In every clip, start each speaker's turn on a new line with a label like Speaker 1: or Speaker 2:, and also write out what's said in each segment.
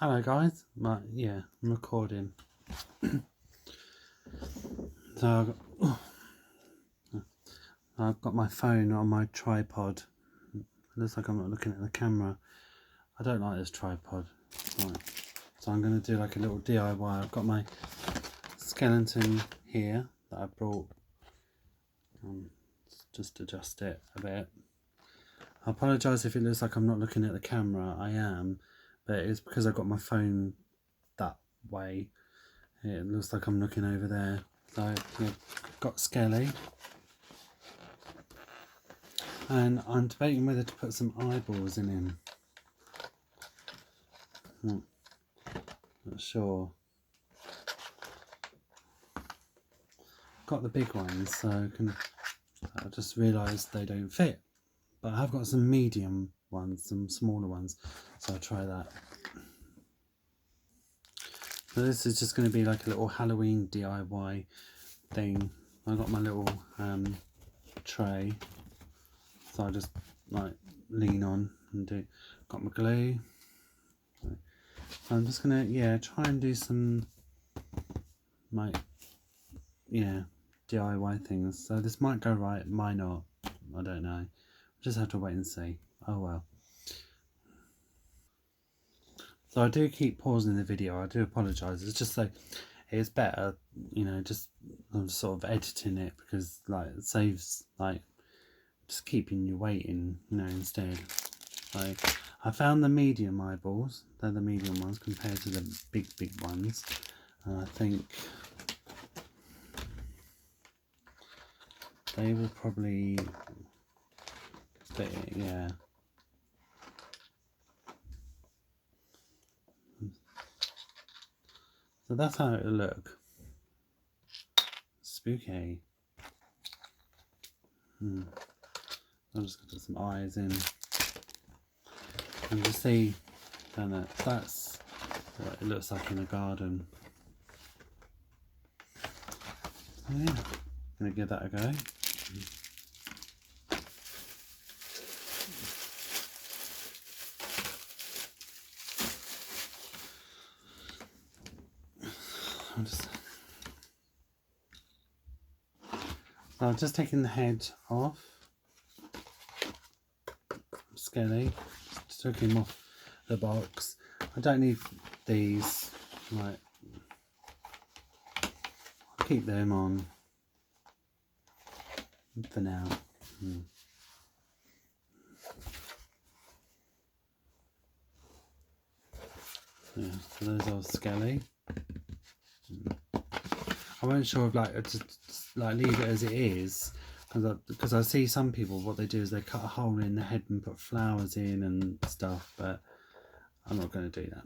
Speaker 1: Hello guys, right, yeah, I'm recording. So I've got my phone on my tripod. It looks like I'm not looking at the camera. I don't like this tripod. Right. So I'm going to do like a little DIY. I've got my skeleton here that I brought. Just adjust it a bit. I apologise if it looks like I'm not looking at the camera. I am, but it's because I've got my phone that way. It looks like I'm looking over there. So I've got Skelly, and I'm debating whether to put some eyeballs in him. Not sure. Got the big ones, so I just realised they don't fit. But I have got some medium ones, some smaller ones, so I'll try that. So this is just going to be like a little Halloween DIY thing. I got my little tray, so I just like lean on and do. Got my glue. So I'm just gonna try and do some DIY things. So this might go right, might not. I don't know. Just have to wait and see. Oh well. So I do keep pausing the video. I do apologise. It's just so it's better, just I'm sort of editing it because like it saves like just keeping you waiting, instead. So I found the medium eyeballs. They're the medium ones compared to the big ones. And I think they will probably fit, yeah. So that's how it'll look. Spooky. I'm just gonna put some eyes in. And you see, that's what it looks like in a garden. So yeah, gonna give that a go. I'm just taking the head off. Skelly, just took him off the box. I don't need these. Right, I'll keep them on for now. Yeah, so those are Skelly. I wasn't sure if just leave it as it is, because I see some people, what they do is they cut a hole in the head and put flowers in and stuff, but I'm not going to do that.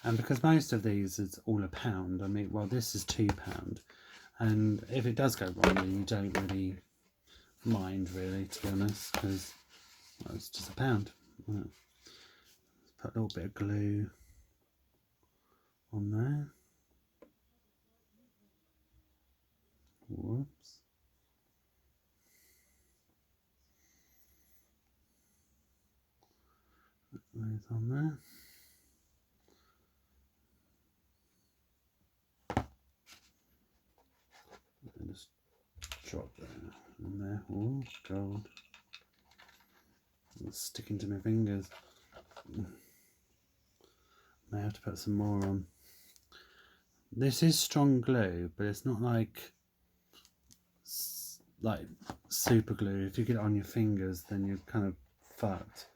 Speaker 1: And because most of these is all £1, I mean, well, this is £2, and if it does go wrong, then you don't really mind, really, to be honest, because it's just £1. Right. Put a little bit of glue on there. Whoops. Put those on there. And just drop that in there. Oh god, it's sticking to my fingers. May have to put some more on. This is strong glue, but it's not like super glue. If you get it on your fingers, then you're kind of fucked.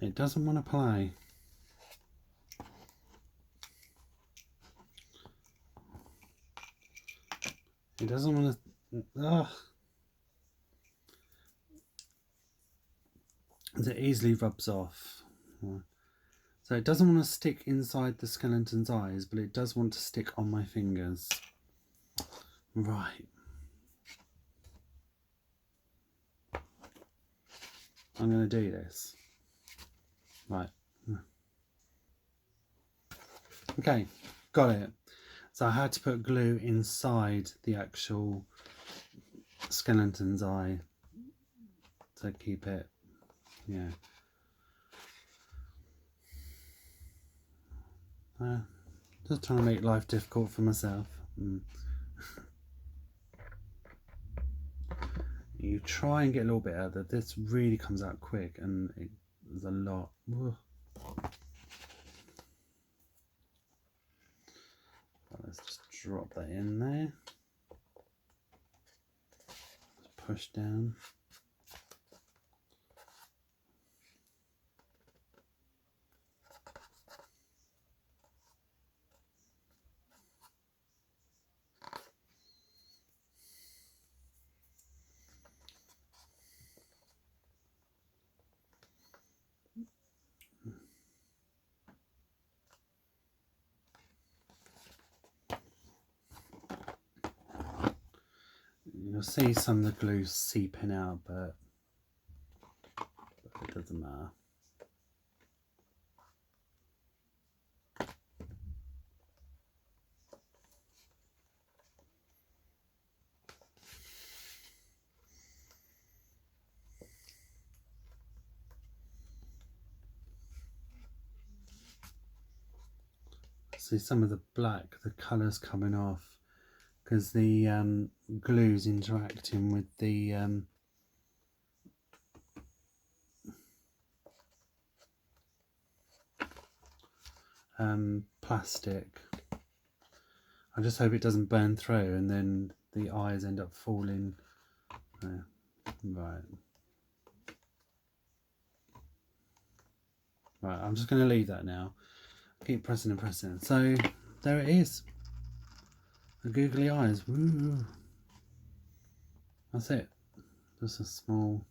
Speaker 1: It doesn't want to play. It doesn't want to. It easily rubs off. So it doesn't want to stick inside the skeleton's eyes, but it does want to stick on my fingers. Right. I'm going to do this. Right. Okay, got it. So I had to put glue inside the actual skeleton's eye to keep it, yeah. Just trying to make life difficult for myself. You try and get a little bit out of it. This really comes out quick, and there's a lot. Ugh. Let's just drop that in there. Just push down. You'll see some of the glue seeping out, but it doesn't matter. See some of the black, the colours coming off, because the glue's interacting with the plastic. I just hope it doesn't burn through and then the eyes end up falling. Right. Right, I'm just going to leave that now. Keep pressing and pressing. So there it is. The googly eyes. Woo. That's it. Just a small.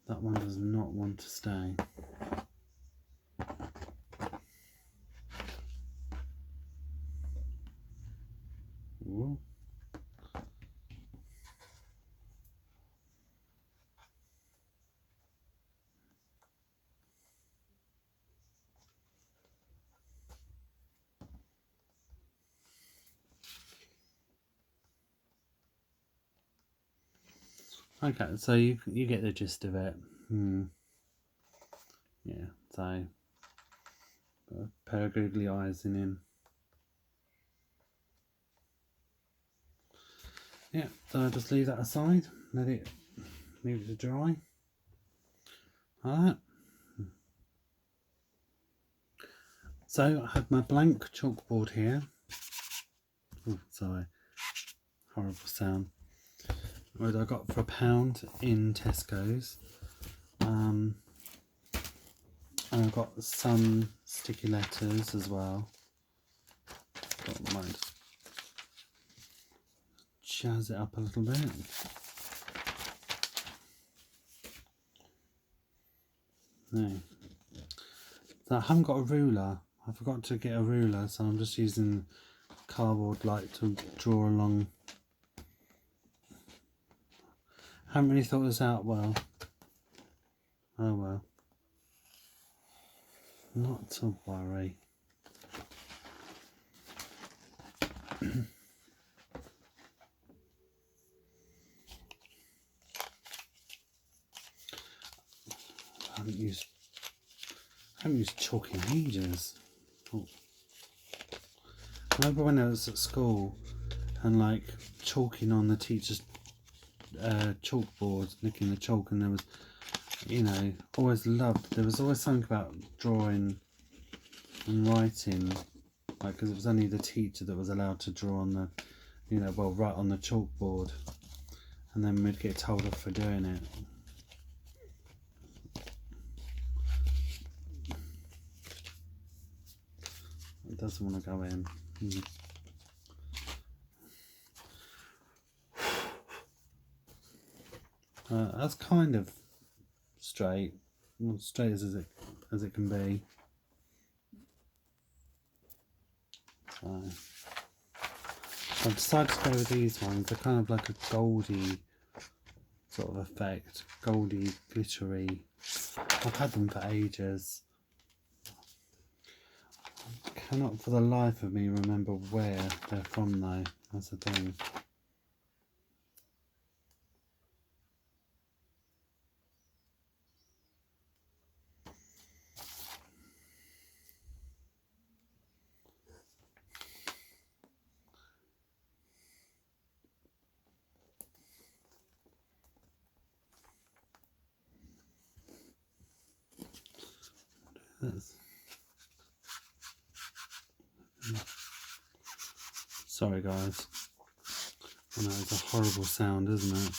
Speaker 1: That one does not want to stay. Ooh. Okay, so you get the gist of it. Yeah, so a pair of googly eyes in him. Yeah, so I'll just leave that aside, leave it to dry. Like that. So I have my blank chalkboard here. Oh, sorry, horrible sound. What I got for £1 in Tesco's. And I've got some sticky letters as well. Might jazz it up a little bit. No. So I haven't got a ruler. I forgot to get a ruler, so I'm just using cardboard light to draw along. Haven't really thought this out well. Oh well. Not to worry. I haven't used chalk in ages. Oh. I remember when I was at school and like chalking on the teacher's chalkboard, nicking the chalk, and there was, you know, always loved, there was always something about drawing and writing, like, because it was only the teacher that was allowed to draw on the, you know, well, write on the chalkboard, and then we'd get told off for doing it. It doesn't want to go in. That's kind of straight, well, straight as it can be. So I've decided to go with these ones. They're kind of like a goldy sort of effect, goldy, glittery. I've had them for ages. I cannot for the life of me remember where they're from though, that's the thing. Sorry guys, I know it's a horrible sound, isn't it?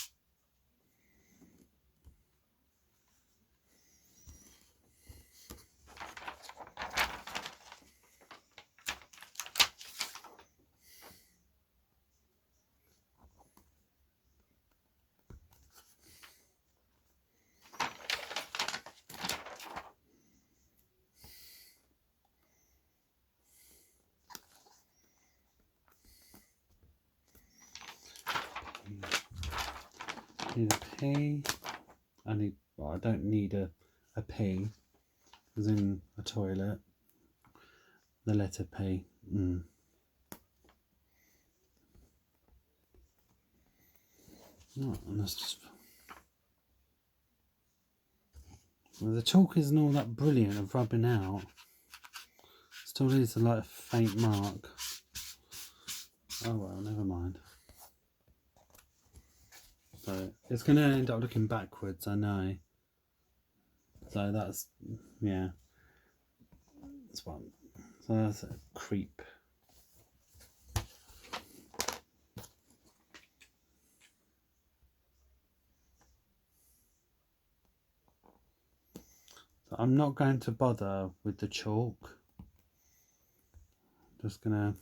Speaker 1: Need a P. Well, I don't need a P, as in a toilet. The letter P. Oh, and that's just... Well, the chalk isn't all that brilliant of rubbing out. Still leaves a light faint mark. Oh well, never mind. So it's going to end up looking backwards, I know. So that's, yeah. That's one. So that's a creep. So I'm not going to bother with the chalk. Just gonna.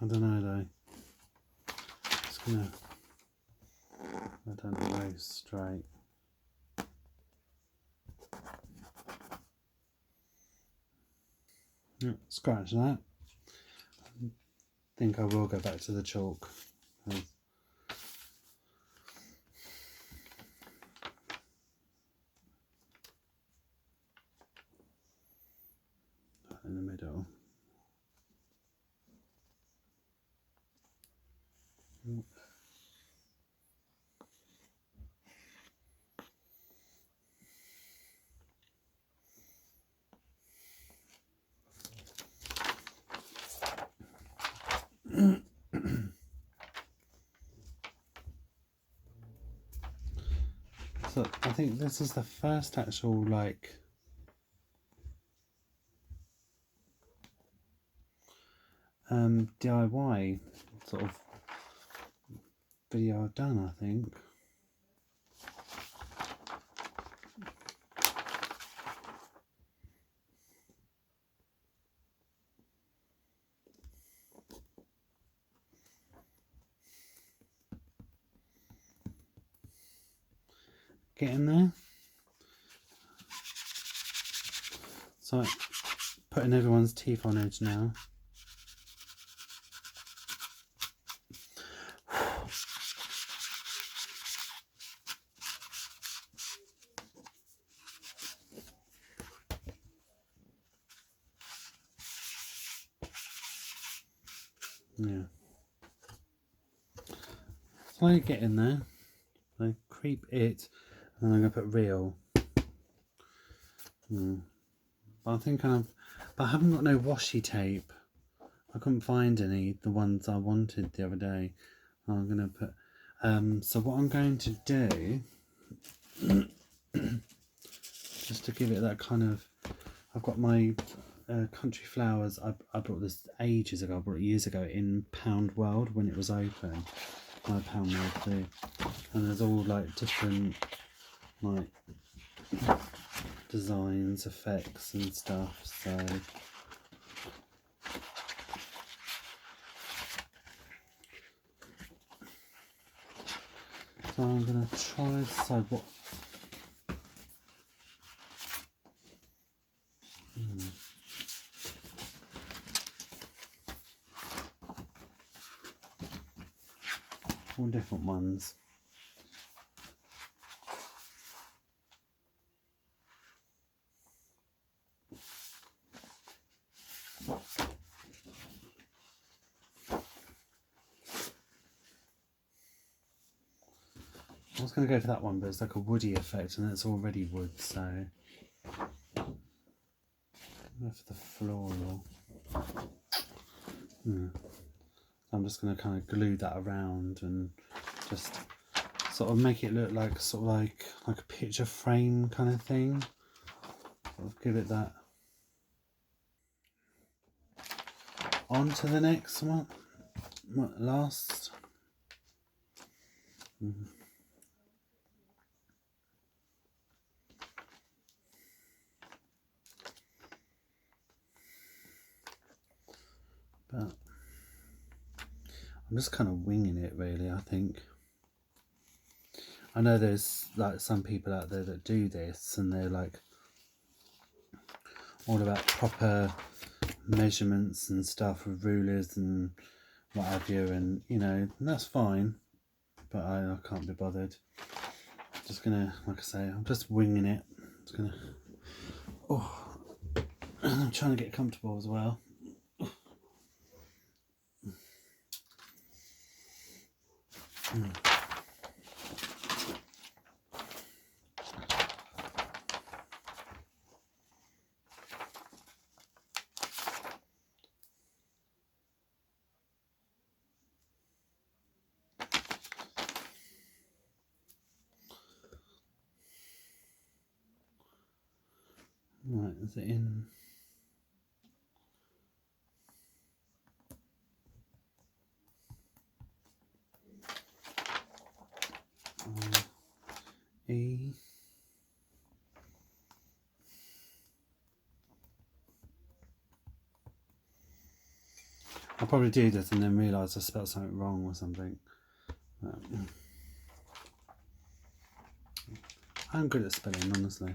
Speaker 1: I don't know though. Just gonna. I don't know, very straight. Yeah, scratch that. I think I will go back to the chalk. In the middle. So I think this is the first actual like DIY sort of video I've done, I think. Getting there. So putting everyone's teeth on edge now. Yeah. So I get in there. I creep it, and then I'm gonna put real. But I think but I haven't got no washi tape. I couldn't find any, the ones I wanted the other day. I'm gonna put. So what I'm going to do, just to give it that kind of, I've got my country flowers. I bought this ages ago. I bought it years ago in Pound World when it was open. My Pound World too, and there's all like different like designs, effects and stuff. So I'm gonna try to decide what. all different ones. I was going to go for that one, but it's like a woody effect and it's already wood, so go for the floral. I'm just going to kind of glue that around and just sort of make it look like sort of like a picture frame kind of thing. Sort of give it that. On to the next one. Last. But I'm just kind of winging it, really. I think. I know there's like some people out there that do this, and they're like all about proper measurements and stuff with rulers and what have you, and you know, that's fine. But I can't be bothered. Just gonna, like I say, I'm just winging it. Just gonna. Oh, I'm trying to get comfortable as well. Right, is it in? E. I'll probably do this and then realise I spelled something wrong or something. I'm good at spelling, honestly.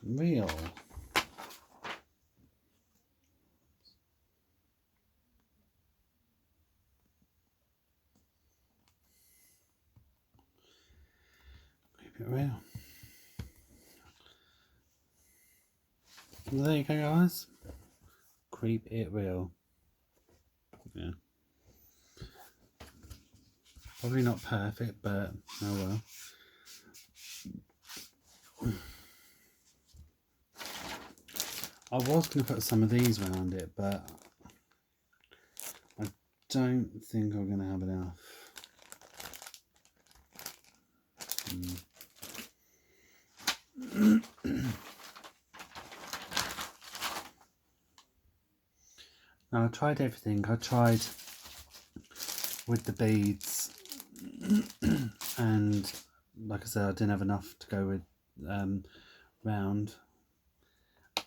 Speaker 1: Real. Keep it real. There you go, guys. Creep it real. Yeah. Probably not perfect, but oh well. I was going to put some of these around it, but I don't think I'm going to have enough. Now I tried everything. I tried with the beads and like I said, I didn't have enough to go with round.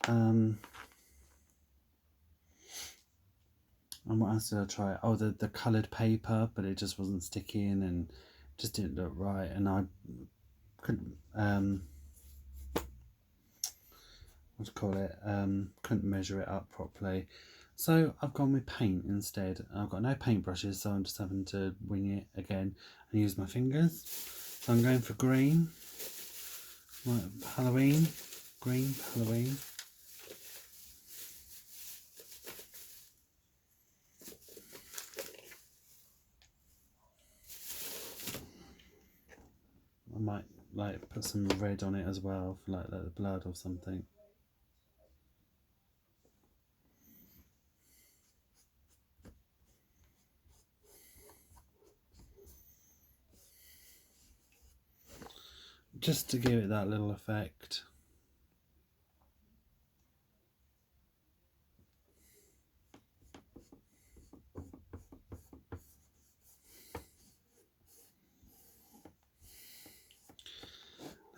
Speaker 1: And what else did I try? Oh, the coloured paper, but it just wasn't sticking and just didn't look right, and I couldn't what do you call it? Couldn't measure it up properly. So I've gone with paint instead. I've got no paintbrushes, so I'm just having to wing it again and use my fingers. So I'm going for green, like Halloween, green Halloween. I might like put some red on it as well, for like the blood or something. Just to give it that little effect.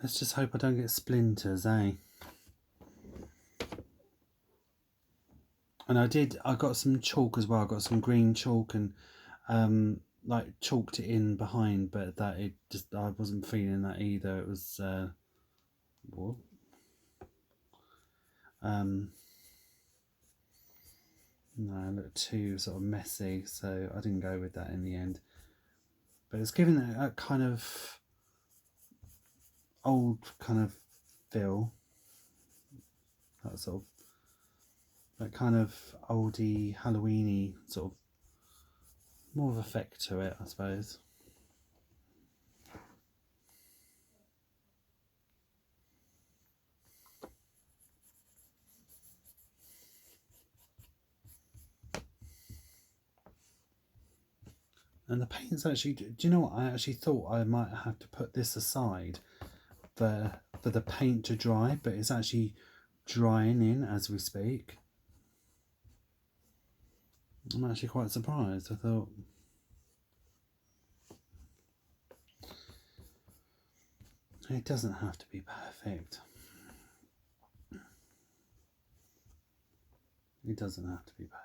Speaker 1: Let's just hope I don't get splinters, eh? And I got some chalk as well. I got some green chalk and like chalked it in behind, but that it just, I wasn't feeling that either. It was what? No, it looked too sort of messy, so I didn't go with that in the end. But it's giving that kind of old kind of feel, that sort of, that kind of oldie Halloweeny sort of, more of effect to it, I suppose. And the paint's actually, do you know what, I actually thought I might have to put this aside for the paint to dry, but it's actually drying in as we speak. I'm actually quite surprised. I thought, it doesn't have to be perfect. It doesn't have to be perfect.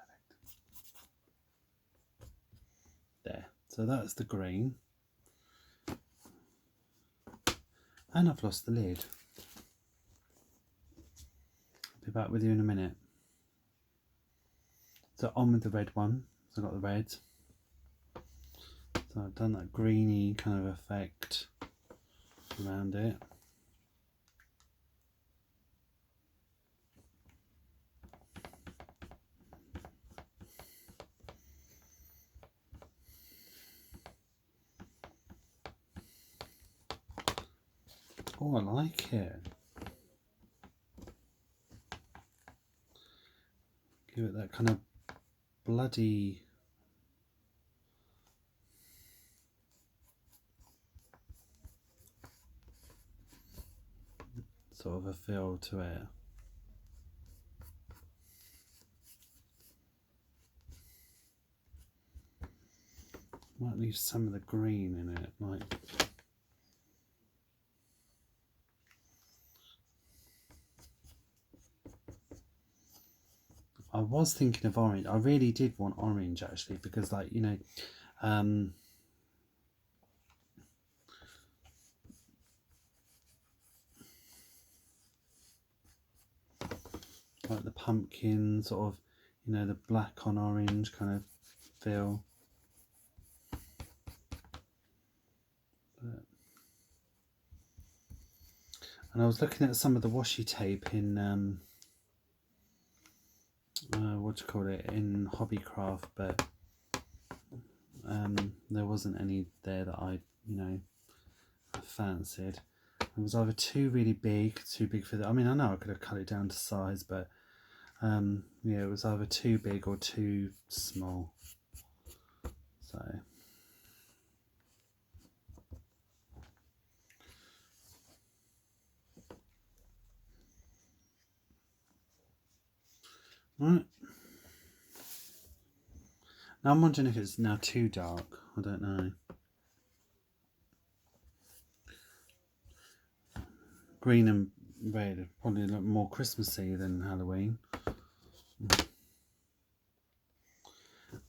Speaker 1: There. So that's the green. And I've lost the lid. I'll be back with you in a minute. So on with the red one. So I've got the red. So I've done that greeny kind of effect around it. Oh, I like it. Give it that kind of bloody sort of a feel to it. Might leave some of the green in it, like. I was thinking of orange. I really did want orange actually, because like, you know, like the pumpkin sort of, you know, the black on orange kind of feel. And I was looking at some of the washi tape in what do you call it, in Hobbycraft, but there wasn't any there that I, you know, fancied. It was either too big for the, I mean, I know I could have cut it down to size, but yeah, it was either too big or too small. So right. Now I'm wondering if it's now too dark. I don't know. Green and red probably look more Christmassy than Halloween.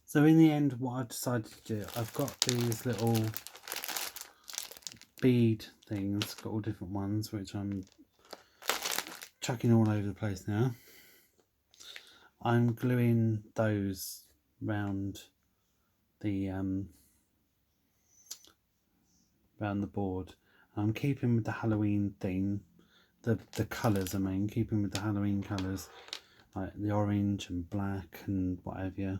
Speaker 1: So in the end, what I decided to do, I've got these little bead things, got all different ones, which I'm chucking all over the place now. I'm gluing those round the board. I'm keeping with the Halloween theme, the colours. I mean, keeping with the Halloween colours, like the orange and black and whatever.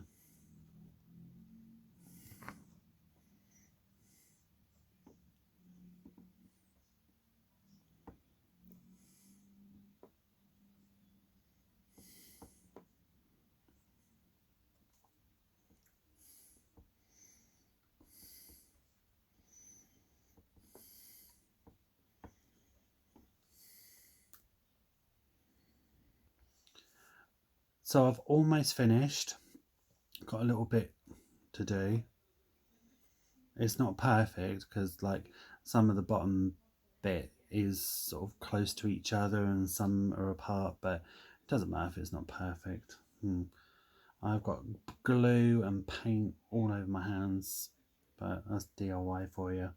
Speaker 1: So I've almost finished. Got a little bit to do. It's not perfect because like some of the bottom bit is sort of close to each other and some are apart, but it doesn't matter if it's not perfect. I've got glue and paint all over my hands. but that's DIY for you.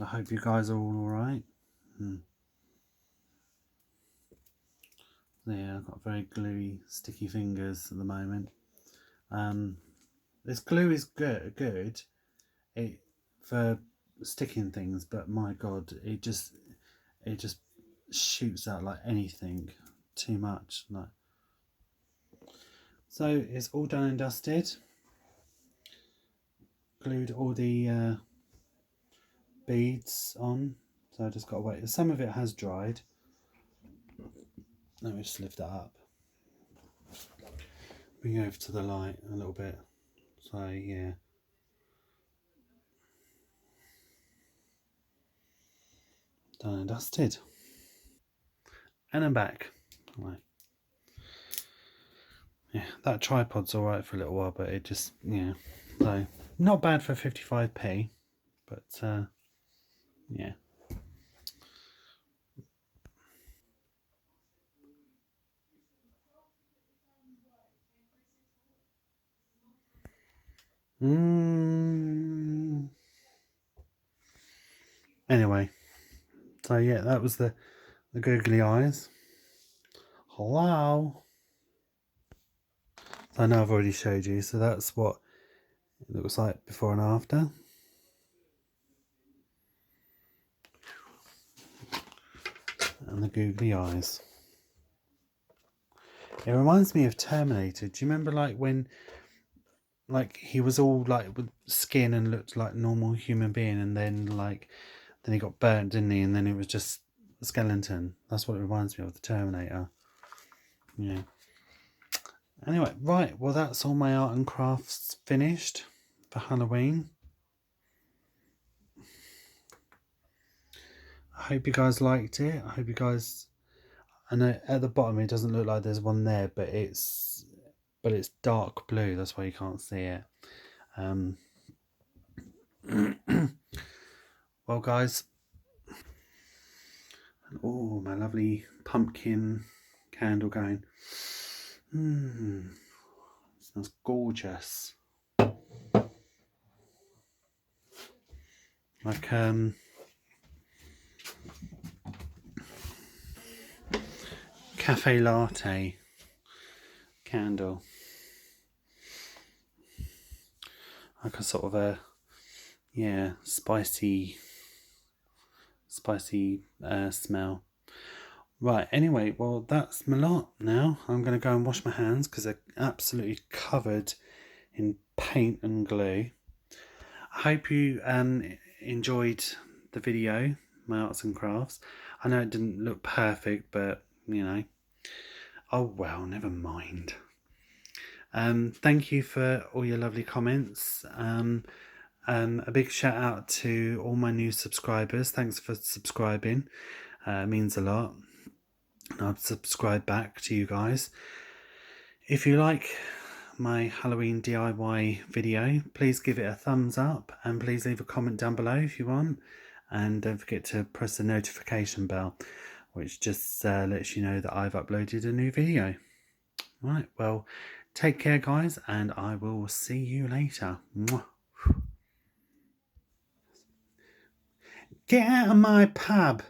Speaker 1: I hope you guys are all alright. Yeah, I've got very gluey, sticky fingers at the moment. This glue is good for sticking things, but my god, it just shoots out like anything. Too much. Like. So it's all done and dusted. Glued all the beads on, so I just got to wait. Some of it has dried. Let me just lift that up. Bring it over to the light a little bit. So yeah. Done and dusted. And I'm back. Right. Yeah, that tripod's alright for a little while, but it just, yeah. So, not bad for 55p, but yeah. Anyway, so yeah, that was the googly eyes. Hello. So I know I've already showed you, so that's what it looks like before and after. And the googly eyes. It reminds me of Terminator. Do you remember like when like he was all like with skin and looked like a normal human being, and then he got burnt, didn't he? And then it was just a skeleton. That's what it reminds me of, the Terminator. Yeah. Anyway, right, well that's all my art and crafts finished for Halloween. I hope you guys liked it. I hope you guys, I know at the bottom it doesn't look like there's one there, but it's dark blue, that's why you can't see it. Well guys, oh, my lovely pumpkin candle going. Smells gorgeous. Like cafe latte candle. Like a sort of a, yeah, spicy smell. Right, anyway, well that's my lot now. I'm going to go and wash my hands because they're absolutely covered in paint and glue. I hope you enjoyed the video, my arts and crafts. I know it didn't look perfect, but you know, oh well, never mind. Thank you for all your lovely comments. A big shout out to all my new subscribers. Thanks for subscribing. It means a lot. I'll subscribe back to you guys. If you like my Halloween DIY video, please give it a thumbs up and please leave a comment down below if you want, and don't forget to press the notification bell, which just lets you know that I've uploaded a new video. Right, well, take care guys, and I will see you later. Mwah. Get out of my pub.